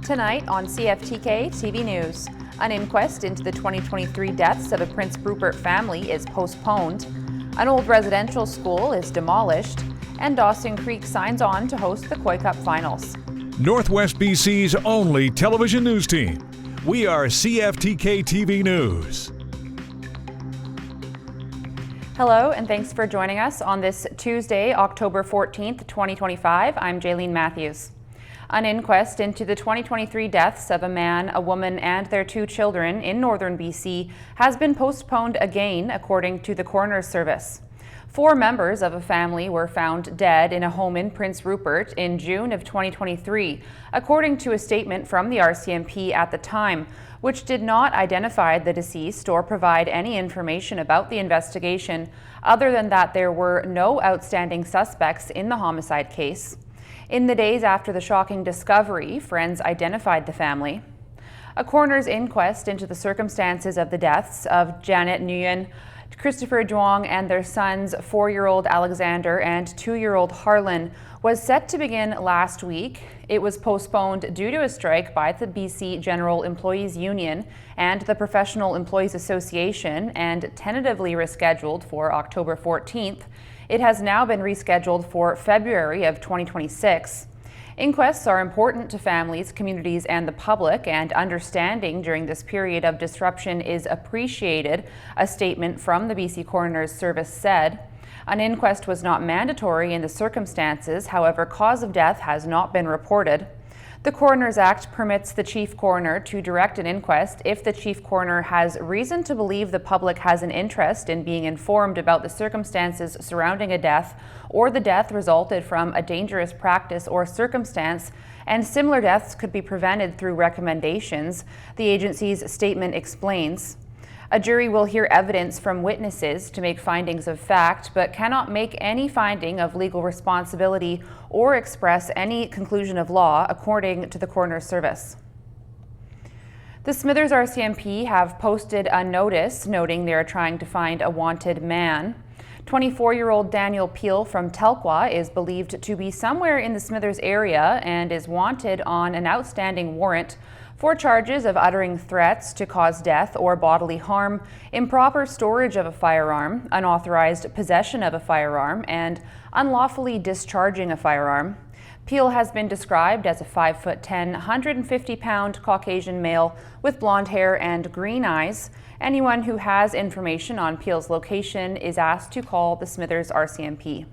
Tonight on CFTK-TV News, an inquest into the 2023 deaths of a Prince Rupert family is postponed, an old residential school is demolished, and Dawson Creek signs on to host the Koi Cup Finals. Northwest BC's only television news team. We are CFTK-TV News. Hello, and thanks for joining us on this Tuesday, October 14th, 2025. I'm Jaylene Matthews. An inquest into the 2023 deaths of a man, a woman, and their 2 children in northern BC has been postponed again, according to the coroner's service. 4 members of a family were found dead in a home in Prince Rupert in June of 2023, according to a statement from the RCMP at the time, which did not identify the deceased or provide any information about the investigation, other than that there were no outstanding suspects in the homicide case. In the days after the shocking discovery, friends identified the family. A coroner's inquest into the circumstances of the deaths of Janet Nguyen, Christopher Duong, and their sons, 4-year-old Alexander and 2-year-old Harlan, was set to begin last week. It was postponed due to a strike by the BC General Employees Union and the Professional Employees Association, and tentatively rescheduled for October 14th. It has now been rescheduled for February of 2026. Inquests are important to families, communities, and the public, and understanding during this period of disruption is appreciated, a statement from the BC Coroner's Service said. An inquest was not mandatory in the circumstances, however, cause of death has not been reported. The Coroner's Act permits the Chief Coroner to direct an inquest if the Chief Coroner has reason to believe the public has an interest in being informed about the circumstances surrounding a death, or the death resulted from a dangerous practice or circumstance, and similar deaths could be prevented through recommendations, the agency's statement explains. A jury will hear evidence from witnesses to make findings of fact, but cannot make any finding of legal responsibility or express any conclusion of law, according to the Coroner's Service. The Smithers RCMP have posted a notice noting they are trying to find a wanted man. 24-year-old Daniel Peel from Telkwa is believed to be somewhere in the Smithers area and is wanted on an outstanding warrant for charges of uttering threats to cause death or bodily harm, improper storage of a firearm, unauthorized possession of a firearm, and unlawfully discharging a firearm. Peel has been described as a 5'10", 150-pound Caucasian male with blonde hair and green eyes. Anyone who has information on Peel's location is asked to call the Smithers RCMP.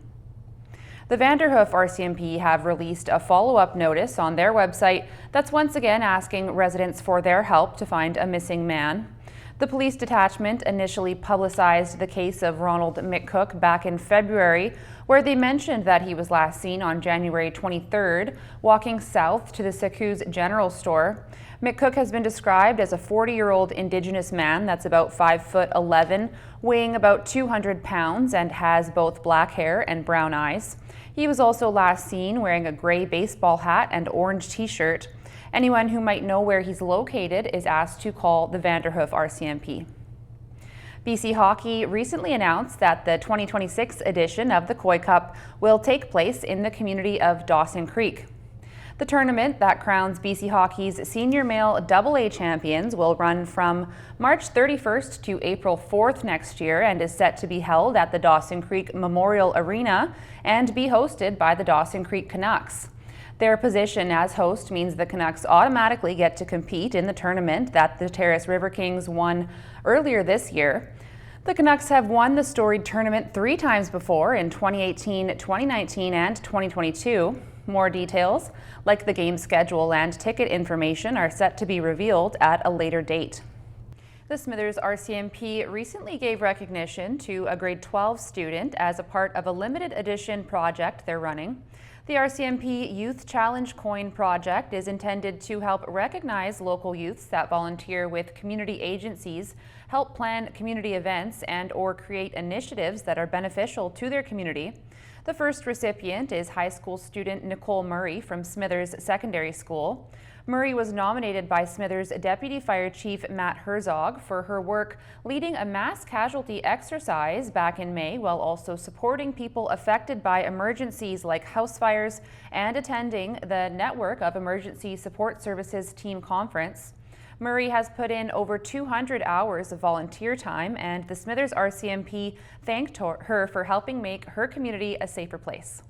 The Vanderhoof RCMP have released a follow-up notice on their website that's once again asking residents for their help to find a missing man. The police detachment initially publicized the case of Ronald McCook back in February, where they mentioned that he was last seen on January 23rd, walking south to the Secuse General Store. McCook has been described as a 40-year-old Indigenous man that's about 5'11", weighing about 200 pounds, and has both black hair and brown eyes. He was also last seen wearing a gray baseball hat and orange t-shirt. Anyone who might know where he's located is asked to call the Vanderhoof RCMP. BC Hockey recently announced that the 2026 edition of the Koi Cup will take place in the community of Dawson Creek. The tournament that crowns BC Hockey's senior male AA champions will run from March 31st to April 4th next year and is set to be held at the Dawson Creek Memorial Arena and be hosted by the Dawson Creek Canucks. Their position as host means the Canucks automatically get to compete in the tournament that the Terrace River Kings won earlier this year. The Canucks have won the storied tournament 3 times before, in 2018, 2019, and 2022. More details, like the game schedule and ticket information, are set to be revealed at a later date. The Smithers RCMP recently gave recognition to a grade 12 student as a part of a limited edition project they're running. The RCMP Youth Challenge Coin project is intended to help recognize local youths that volunteer with community agencies, help plan community events, and/or create initiatives that are beneficial to their community. The first recipient is high school student Nicole Murray from Smithers Secondary School. Murray was nominated by Smithers Deputy Fire Chief Matt Herzog for her work leading a mass casualty exercise back in May, while also supporting people affected by emergencies like house fires and attending the Network of Emergency Support Services team conference. Murray has put in over 200 hours of volunteer time, and the Smithers RCMP thanked her for helping make her community a safer place.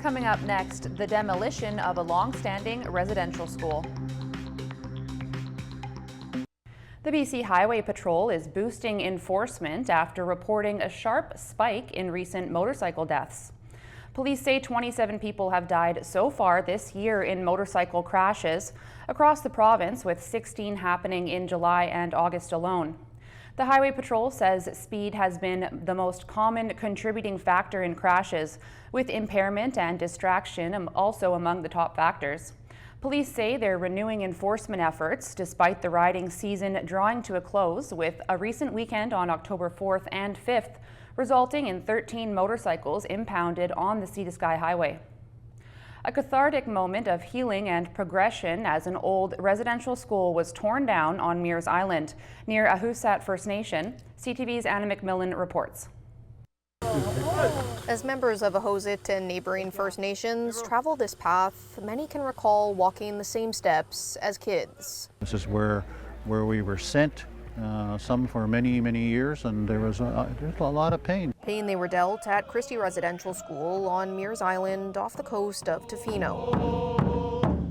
Coming up next, the demolition of a long-standing residential school. The BC Highway Patrol is boosting enforcement after reporting a sharp spike in recent motorcycle deaths. Police say 27 people have died so far this year in motorcycle crashes across the province, with 16 happening in July and August alone. The Highway Patrol says speed has been the most common contributing factor in crashes, with impairment and distraction also among the top factors. Police say they're renewing enforcement efforts despite the riding season drawing to a close, with a recent weekend on October 4th and 5th resulting in 13 motorcycles impounded on the Sea to Sky Highway. A cathartic moment of healing and progression as an old residential school was torn down on Mears Island near Ahusat First Nation. CTV's Anna McMillan reports. As members of Ahosat and neighboring First Nations travel this path, many can recall walking the same steps as kids. This is where we were sent, some for many, many years, and there's a lot of pain. Pain they were dealt at Christie Residential School on Mears Island off the coast of Tofino.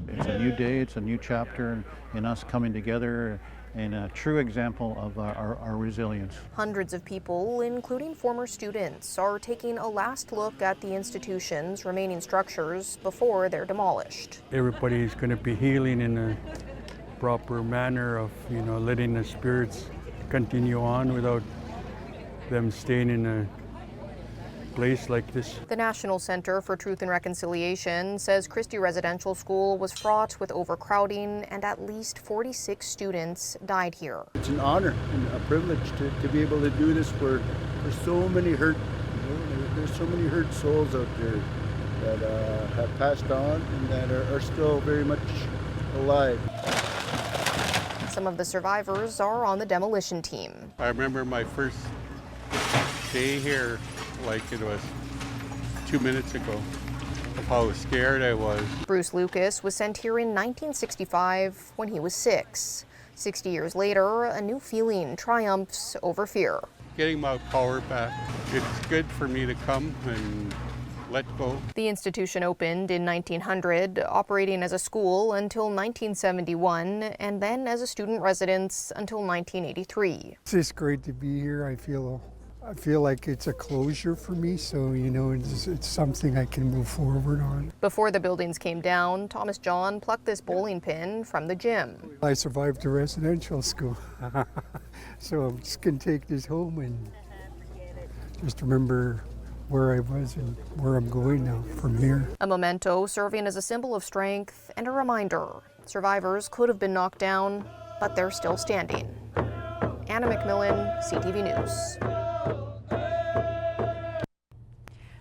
It's a new day, it's a new chapter in us coming together, and a true example of our resilience. Hundreds of people, including former students, are taking a last look at the institution's remaining structures before they're demolished. Everybody's going to be healing in a proper manner of, letting the spirits continue on without them staying in a place like this. The National Center for Truth and Reconciliation says Christie Residential School was fraught with overcrowding and at least 46 students died here. It's an honor and a privilege to be able to do this for so many hurt, there's so many hurt souls out there that have passed on and that are still very much alive. Some of the survivors are on the demolition team. I remember my first day here like it was 2 minutes ago, of how scared I was. Bruce Lucas was sent here in 1965 when he was 6. 60 years later, a new feeling triumphs over fear. Getting my power back, it's good for me to come and let go. The institution opened in 1900, operating as a school until 1971, and then as a student residence until 1983. It's just great to be here. I feel like it's a closure for me, so it's something I can move forward on. Before the buildings came down, Thomas John plucked this bowling pin from the gym. I survived a residential school, so I'm just going to take this home and just remember where I was and where I'm going now from here. A memento serving as a symbol of strength and a reminder. Survivors could have been knocked down, but they're still standing. Anna McMillan, CTV News.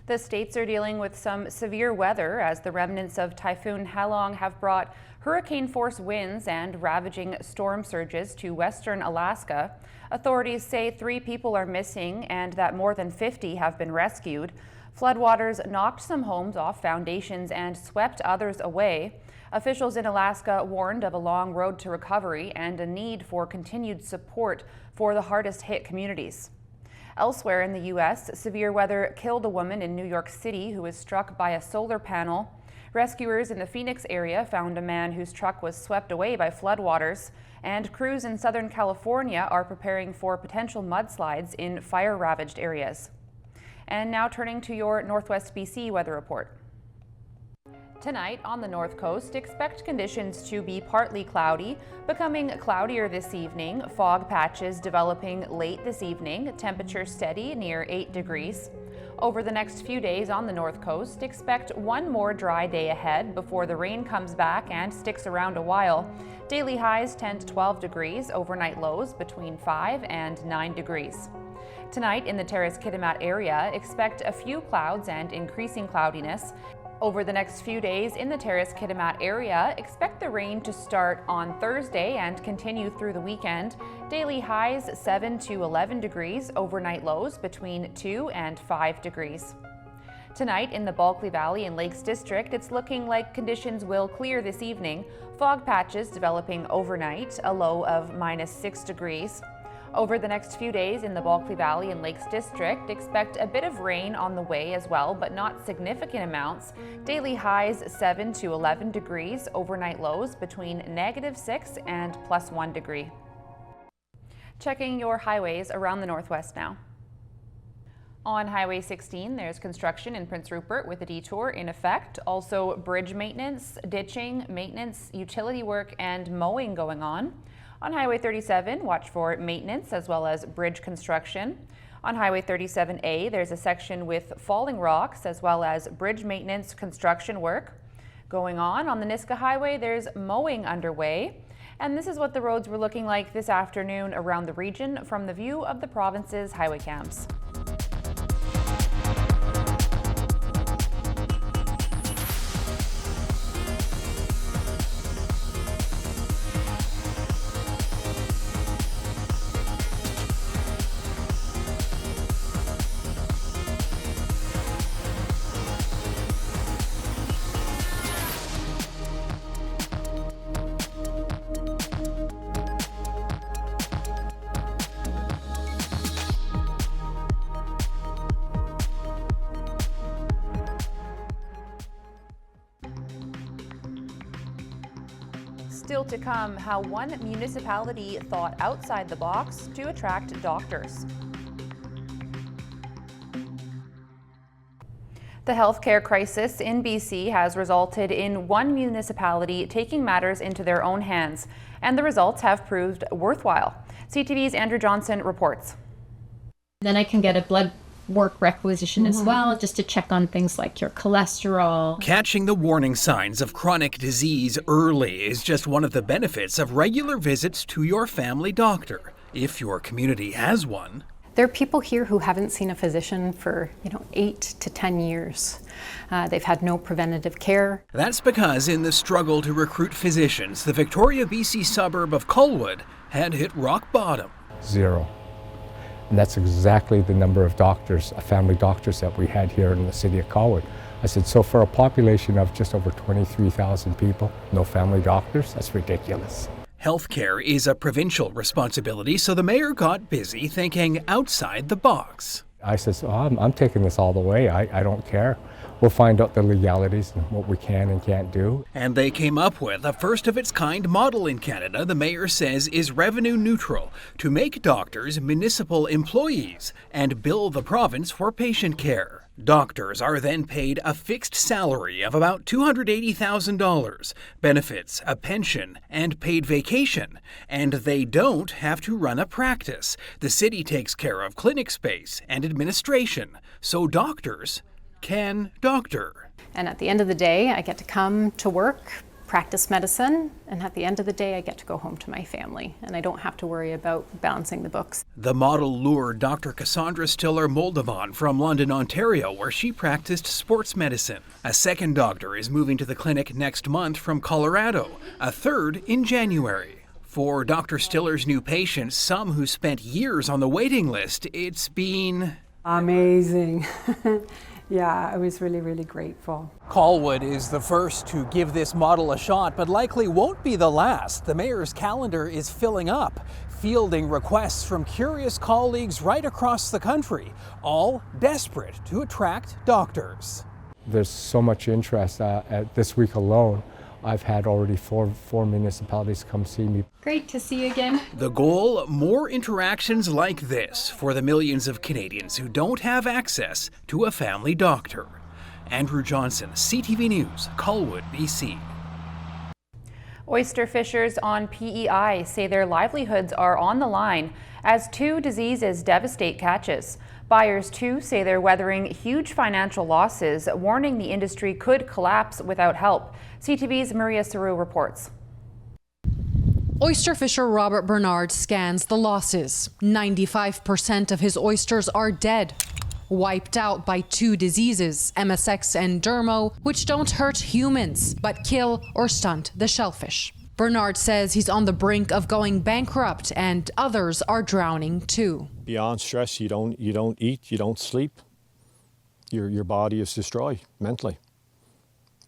The states are dealing with some severe weather as the remnants of Typhoon Halong have brought hurricane-force winds and ravaging storm surges to western Alaska. Authorities say 3 people are missing and that more than 50 have been rescued. Floodwaters knocked some homes off foundations and swept others away. Officials in Alaska warned of a long road to recovery and a need for continued support for the hardest hit communities. Elsewhere in the U.S., severe weather killed a woman in New York City who was struck by a solar panel. Rescuers in the Phoenix area found a man whose truck was swept away by floodwaters, and crews in Southern California are preparing for potential mudslides in fire-ravaged areas. And now turning to your Northwest BC weather report. Tonight on the North Coast, expect conditions to be partly cloudy, becoming cloudier this evening, fog patches developing late this evening, temperature steady near 8 degrees. Over the next few days on the north coast, expect one more dry day ahead before the rain comes back and sticks around a while. Daily highs 10 to 12 degrees, overnight lows between 5 and 9 degrees. Tonight in the Terrace-Kitimat area, expect a few clouds and increasing cloudiness. Over the next few days in the Terrace-Kitimat area, expect the rain to start on Thursday and continue through the weekend. Daily highs 7 to 11 degrees, overnight lows between 2 and 5 degrees. Tonight in the Bulkley Valley and Lakes District, it's looking like conditions will clear this evening. Fog patches developing overnight, a low of -6 degrees. Over the next few days in the Bulkley Valley and Lakes District, expect a bit of rain on the way as well, but not significant amounts. Daily highs 7 to 11 degrees, overnight lows between -6 and +1 degree. Checking your highways around the northwest now. On Highway 16, there's construction in Prince Rupert with a detour in effect. Also bridge maintenance, ditching, maintenance, utility work, and mowing going on. On Highway 37, watch for maintenance as well as bridge construction. On Highway 37A, there's a section with falling rocks as well as bridge maintenance construction work. Going on the Niska Highway, there's mowing underway. And this is what the roads were looking like this afternoon around the region from the view of the province's highway cams. Still to come, how one municipality thought outside the box to attract doctors. The healthcare crisis in BC has resulted in one municipality taking matters into their own hands, and the results have proved worthwhile. CTV's Andrew Johnson reports. Then I can get a blood work requisition as well, just to check on things like your cholesterol. Catching the warning signs of chronic disease early is just one of the benefits of regular visits to your family doctor, if your community has one. There are people here who haven't seen a physician for, 8 to 10 years. They've had no preventative care. That's because in the struggle to recruit physicians, the Victoria, BC suburb of Colwood had hit rock bottom. 0. And that's exactly the number of doctors, family doctors that we had here in the city of Colwood. I said, so for a population of just over 23,000 people, no family doctors? That's ridiculous. Healthcare is a provincial responsibility, so the mayor got busy thinking outside the box. I said, so I'm taking this all the way. I don't care. We'll find out the legalities and what we can and can't do. And they came up with a first-of-its-kind model in Canada the mayor says is revenue neutral to make doctors municipal employees and bill the province for patient care. Doctors are then paid a fixed salary of about $280,000, benefits, a pension, and paid vacation. And they don't have to run a practice. The city takes care of clinic space and administration, so doctors can doctor. And at the end of the day, I get to come to work, practice medicine, and at the end of the day, I get to go home to my family, and I don't have to worry about balancing the books. The model lured Dr. Cassandra Stiller-Moldovan from London, Ontario, where she practiced sports medicine. A second doctor is moving to the clinic next month from Colorado, a third in January. For Dr. Stiller's new patients, some who spent years on the waiting list, it's been amazing. Yeah, I was really, really grateful. Colwood is the first to give this model a shot, but likely won't be the last. The mayor's calendar is filling up, fielding requests from curious colleagues right across the country, all desperate to attract doctors. There's so much interest. At this week alone, I've had already four municipalities come see me. Great to see you again. The goal, more interactions like this for the millions of Canadians who don't have access to a family doctor. Andrew Johnson, CTV News, Colwood, BC. Oyster fishers on PEI say their livelihoods are on the line as 2 diseases devastate catches. Buyers, too, say they're weathering huge financial losses, warning the industry could collapse without help. CTV's Maria Saru reports. Oyster fisher Robert Bernard scans the losses. 95% of his oysters are dead, wiped out by two diseases, MSX and dermo, which don't hurt humans, but kill or stunt the shellfish. Bernard says he's on the brink of going bankrupt and others are drowning too. Beyond stress, you don't eat, you don't sleep. Your body is destroyed mentally.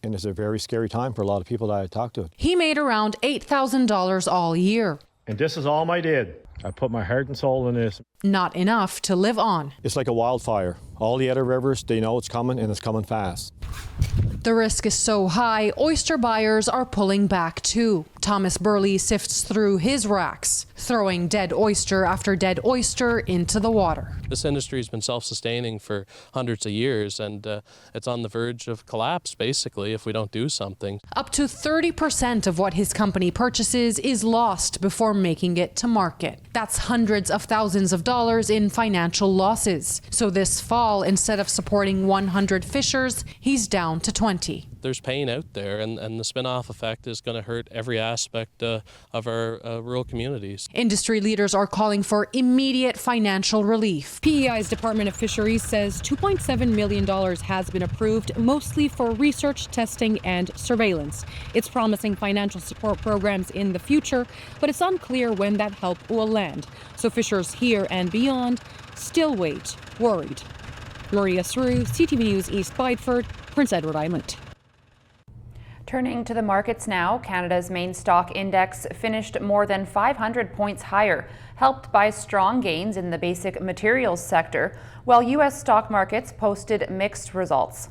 And it's a very scary time for a lot of people that I talk to. He made around $8,000 all year. And this is all I did. I put my heart and soul in this. Not enough to live on. It's like a wildfire. All the other rivers, they know it's coming and it's coming fast. The risk is so high, oyster buyers are pulling back too. Thomas Burley sifts through his racks, throwing dead oyster after dead oyster into the water. This industry has been self-sustaining for hundreds of years, and it's on the verge of collapse, basically, if we don't do something. Up to 30% of what his company purchases is lost before making it to market. That's hundreds of thousands of dollars in financial losses. So this fall, instead of supporting 100 fishers, he's down to 20. There's pain out there, and the spin-off effect is going to hurt every aspect of our rural communities. Industry leaders are calling for immediate financial relief. PEI's Department of Fisheries says $2.7 million has been approved, mostly for research, testing, and surveillance. It's promising financial support programs in the future, but it's unclear when that help will land. So fishers here and beyond still wait, worried. Maria Saru, CTV News East Bideford, Prince Edward Island. Turning to the markets now, Canada's main stock index finished more than 500 points higher, helped by strong gains in the basic materials sector, while U.S. stock markets posted mixed results.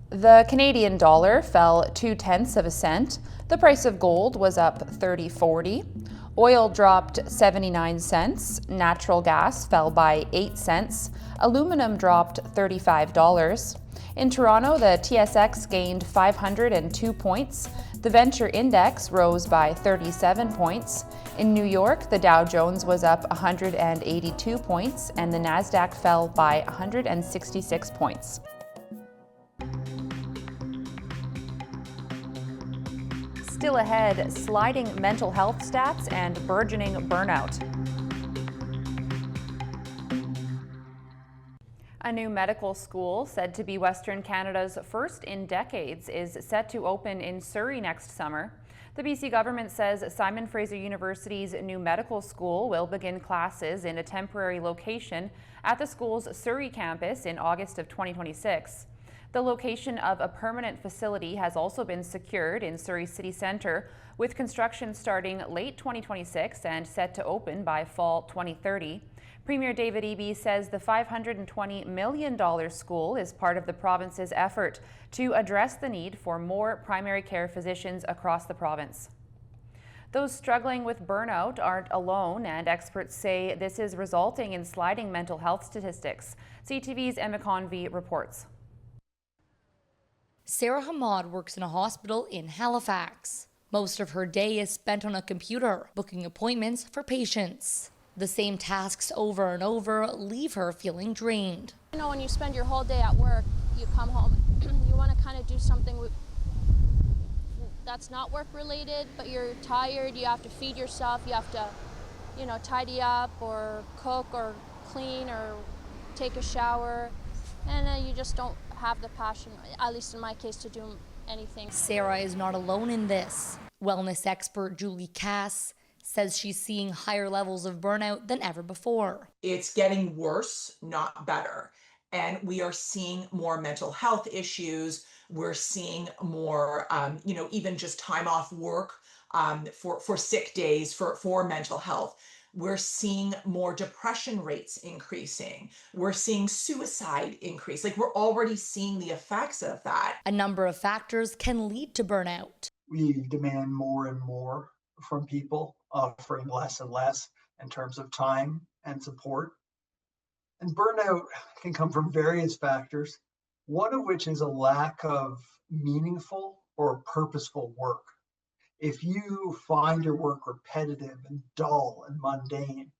The Canadian dollar fell 0.2 cents. The price of gold was up 30.40. Oil dropped 79 cents. Natural gas fell by 8 cents. Aluminum dropped $35. In Toronto, the TSX gained 502 points. The Venture Index rose by 37 points. In New York, the Dow Jones was up 182 points, and the Nasdaq fell by 166 points. Still ahead, sliding mental health stats and burgeoning burnout. A new medical school, said to be Western Canada's first in decades, is set to open in Surrey next summer. The BC government says Simon Fraser University's new medical school will begin classes in a temporary location at the school's Surrey campus in August of 2026. The location of a permanent facility has also been secured in Surrey City Centre, with construction starting late 2026 and set to open by fall 2030. Premier David Eby says the $520 million school is part of the province's effort to address the need for more primary care physicians across the province. Those struggling with burnout aren't alone, and experts say this is resulting in sliding mental health statistics. CTV's Emma Convey reports. Sarah Hamad works in a hospital in Halifax. Most of her day is spent on a computer, booking appointments for patients. The same tasks over and over leave her feeling drained. You know, when you spend your whole day at work, you come home, you want to kind of do something that's not work related, but you're tired, you have to feed yourself, you have to, you know, tidy up or cook or clean or take a shower, and you just don't have the passion, at least in my case, to do anything. Sarah is not alone in this. Wellness expert Julie Cass says she's seeing higher levels of burnout than ever before. It's getting worse, not better. And we are seeing more mental health issues. We're seeing more, even just time off work for sick days for mental health. We're seeing more depression rates increasing. We're seeing suicide increase. Like, we're already seeing the effects of that. A number of factors can lead to burnout. We demand more and more from people, offering less and less in terms of time and support. And burnout can come from various factors, one of which is a lack of meaningful or purposeful work. If you find your work repetitive and dull and mundane,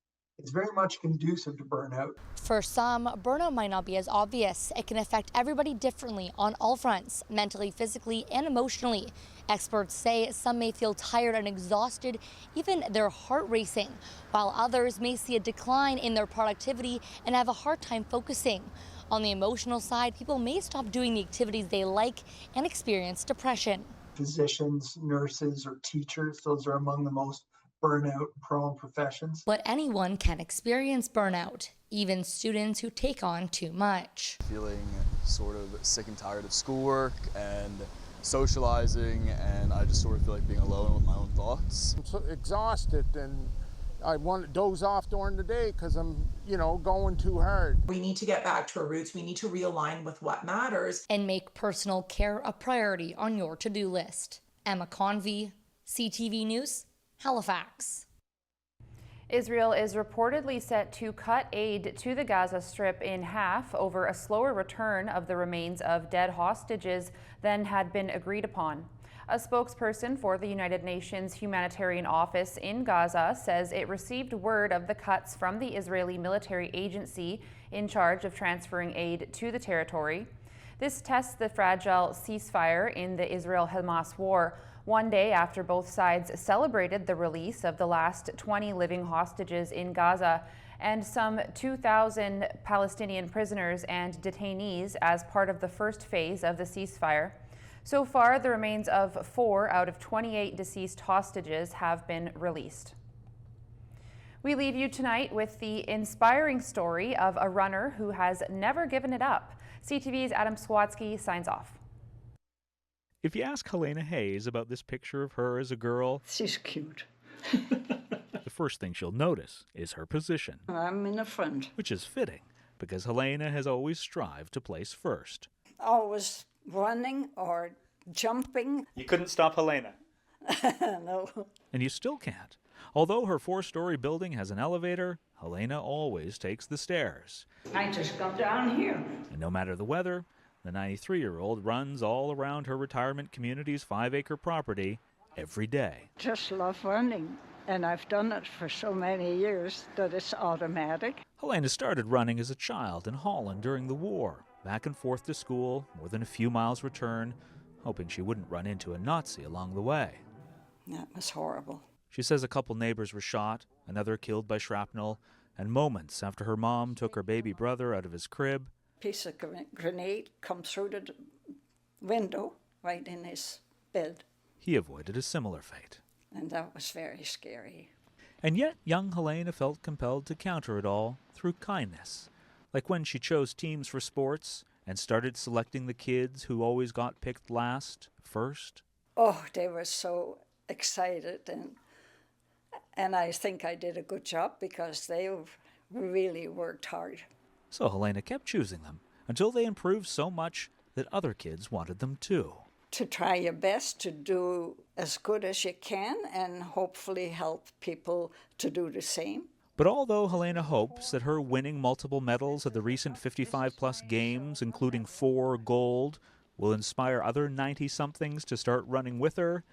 It's very much conducive to burnout. For some, burnout might not be as obvious. It can affect everybody differently on all fronts, mentally, physically, and emotionally. Experts say some may feel tired and exhausted, even their heart racing, while others may see a decline in their productivity and have a hard time focusing. On the emotional side, people may stop doing the activities they like and experience depression. Physicians, nurses, or teachers, those are among the most burnout-prone professions. But anyone can experience burnout, even students who take on too much. Feeling sort of sick and tired of schoolwork and socializing, and I just sort of feel like being alone with my own thoughts. I'm so exhausted, and I want to doze off during the day because I'm, going too hard. We need to get back to our roots. We need to realign with what matters. And make personal care a priority on your to-do list. Emma Convey, CTV News, Halifax. Israel is reportedly set to cut aid to the Gaza Strip in half over a slower return of the remains of dead hostages than had been agreed upon. A spokesperson for the United Nations Humanitarian Office in Gaza says it received word of the cuts from the Israeli military agency in charge of transferring aid to the territory. This tests the fragile ceasefire in the Israel-Hamas war, one day after both sides celebrated the release of the last 20 living hostages in Gaza and some 2,000 Palestinian prisoners and detainees as part of the first phase of the ceasefire. So far, the remains of 4 out of 28 deceased hostages have been released. We leave you tonight with the inspiring story of a runner who has never given it up. CTV's Adam Swatsky signs off. If you ask Helena Hayes about this picture of her as a girl, she's cute. The first thing she'll notice is her position. I'm in the front. Which is fitting, because Helena has always strived to place first. Always running or jumping. You couldn't stop Helena. No. And you still can't. Although her 4-story building has an elevator, Helena always takes the stairs. I just got down here. And no matter the weather, the 93-year-old runs all around her retirement community's 5-acre property every day. Just love running, and I've done it for so many years that it's automatic. Helena started running as a child in Holland during the war, back and forth to school, more than a few miles return, hoping she wouldn't run into a Nazi along the way. That was horrible. She says a couple neighbors were shot, another killed by shrapnel, and moments after her mom took her baby brother out of his crib, Piece of grenade come through the window right in his bed. He avoided a similar fate. And that was very scary. And yet, young Helena felt compelled to counter it all through kindness, like when she chose teams for sports and started selecting the kids who always got picked last, first. Oh, they were so excited, and I think I did a good job because they really worked hard. So Helena kept choosing them until they improved so much that other kids wanted them too. To try your best to do as good as you can and hopefully help people to do the same. But although Helena hopes that her winning multiple medals at the recent 55-plus games, including 4 gold, will inspire other 90-somethings to start running with her,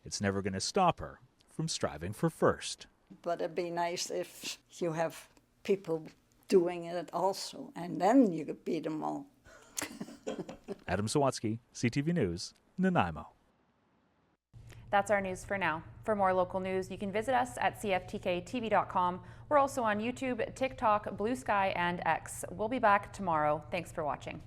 it's never going to stop her from striving for first. But it'd be nice if you have people doing it also, and then you could beat them all. Adam Sawatsky, CTV News, Nanaimo. That's our news for now. For more local news, you can visit us at CFTK-TV.com. We're also on YouTube, TikTok, Blue Sky, and X. We'll be back tomorrow. Thanks for watching.